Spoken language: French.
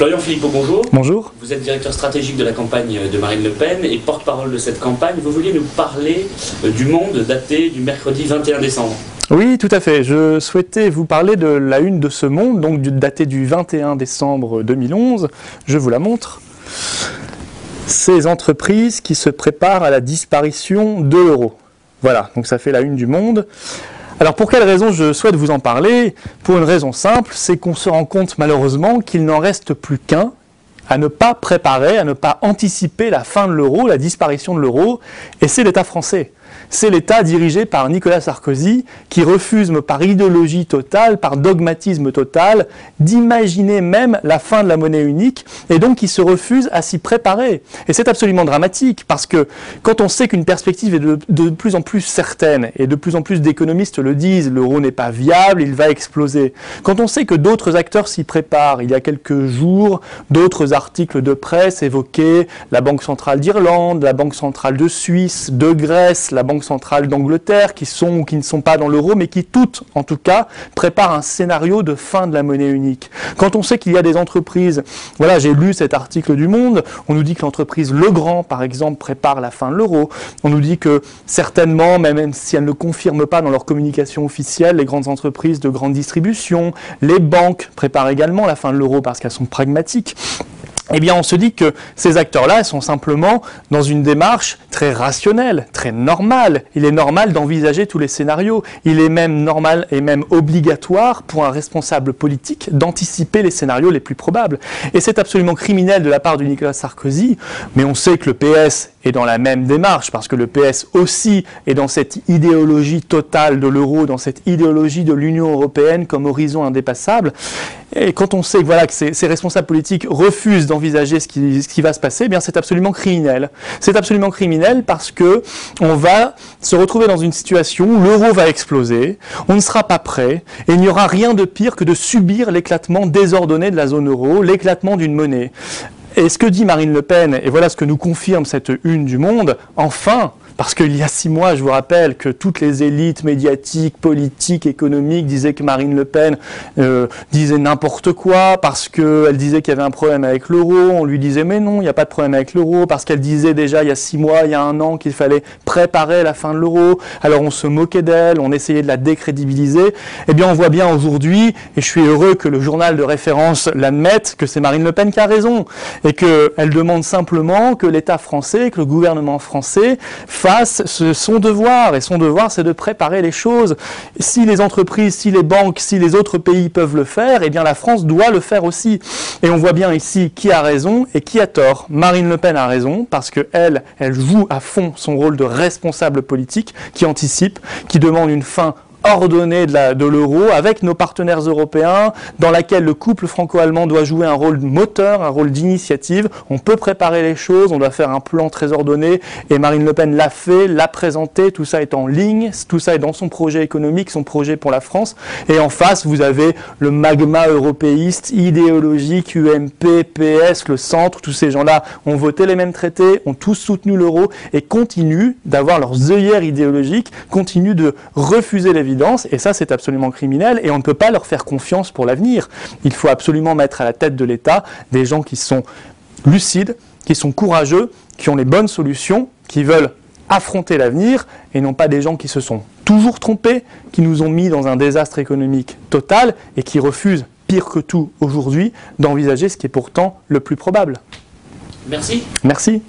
Florian Philippot, bonjour. Bonjour. Vous êtes directeur stratégique de la campagne de Marine Le Pen et porte-parole de cette campagne. Vous vouliez nous parler du Monde daté du mercredi 21 décembre. Oui, tout à fait. Je souhaitais vous parler de la une de ce Monde, donc datée du 21 décembre 2011. Je vous la montre. Ces entreprises qui se préparent à la disparition de l'euro. Voilà, donc ça fait la une du Monde. Alors pour quelle raison je souhaite vous en parler? Pour une raison simple, c'est qu'on se rend compte malheureusement qu'il n'en reste plus qu'un à ne pas préparer, à ne pas anticiper la fin de l'euro, la disparition de l'euro, et c'est l'État français. C'est l'État dirigé par Nicolas Sarkozy qui refuse par idéologie totale, par dogmatisme total, d'imaginer même la fin de la monnaie unique et donc qui se refuse à s'y préparer. Et c'est absolument dramatique parce que quand on sait qu'une perspective est de plus en plus certaine et de plus en plus d'économistes le disent, l'euro n'est pas viable, il va exploser. Quand on sait que d'autres acteurs s'y préparent, il y a quelques jours, d'autres articles de presse évoquaient la Banque centrale d'Irlande, la Banque centrale de Suisse, de Grèce, la Banque centrale d'Angleterre, qui sont ou qui ne sont pas dans l'euro, mais qui toutes, en tout cas, préparent un scénario de fin de la monnaie unique. Quand on sait qu'il y a des entreprises, voilà, j'ai lu cet article du Monde, on nous dit que l'entreprise Legrand, par exemple, prépare la fin de l'euro. On nous dit que certainement, même si elles ne confirment pas dans leur communication officielle, les grandes entreprises de grande distribution, les banques préparent également la fin de l'euro parce qu'elles sont pragmatiques. Eh bien, on se dit que ces acteurs-là sont simplement dans une démarche très rationnelle, très normale. Il est normal d'envisager tous les scénarios. Il est même normal et même obligatoire pour un responsable politique d'anticiper les scénarios les plus probables. Et c'est absolument criminel de la part de Nicolas Sarkozy, mais on sait que le PS est dans la même démarche, parce que le PS aussi est dans cette idéologie totale de l'euro, dans cette idéologie de l'Union européenne comme horizon indépassable. Et quand on sait que, voilà, que ces responsables politiques refusent d'envisager ce qui va se passer, eh bien c'est absolument criminel. C'est absolument criminel parce que on va se retrouver dans une situation où l'euro va exploser, on ne sera pas prêt, et il n'y aura rien de pire que de subir l'éclatement désordonné de la zone euro, l'éclatement d'une monnaie. Et ce que dit Marine Le Pen, et voilà ce que nous confirme cette une du Monde, enfin, parce qu'il y a 6 mois, je vous rappelle que toutes les élites médiatiques, politiques, économiques disaient que Marine Le Pen disait n'importe quoi, parce qu'elle disait qu'il y avait un problème avec l'euro, on lui disait mais non, il n'y a pas de problème avec l'euro, parce qu'elle disait déjà il y a 6 mois, il y a 1 an qu'il fallait préparer la fin de l'euro, alors on se moquait d'elle, on essayait de la décrédibiliser. Eh bien on voit bien aujourd'hui, et je suis heureux que le journal de référence l'admette, que c'est Marine Le Pen qui a raison, et qu'elle demande simplement que l'État français, que le gouvernement français fasse son devoir, et son devoir c'est de préparer les choses. Si les entreprises, si les banques, si les autres pays peuvent le faire, eh bien la France doit le faire aussi. Et on voit bien ici qui a raison et qui a tort. Marine Le Pen a raison parce qu'elle joue à fond son rôle de responsable politique qui anticipe, qui demande une fin ordonnée de l'euro avec nos partenaires européens, dans laquelle le couple franco-allemand doit jouer un rôle moteur, un rôle d'initiative. On peut préparer les choses, on doit faire un plan très ordonné, et Marine Le Pen l'a fait, l'a présenté, tout ça est en ligne, tout ça est dans son projet économique, son projet pour la France. Et en face, vous avez le magma européiste, idéologique, UMP, PS, le centre, tous ces gens-là ont voté les mêmes traités, ont tous soutenu l'euro, et continuent d'avoir leurs œillères idéologiques, continuent de refuser les et ça c'est absolument criminel et on ne peut pas leur faire confiance pour l'avenir. Il faut absolument mettre à la tête de l'État des gens qui sont lucides, qui sont courageux, qui ont les bonnes solutions, qui veulent affronter l'avenir et non pas des gens qui se sont toujours trompés, qui nous ont mis dans un désastre économique total et qui refusent, pire que tout aujourd'hui, d'envisager ce qui est pourtant le plus probable. Merci. Merci.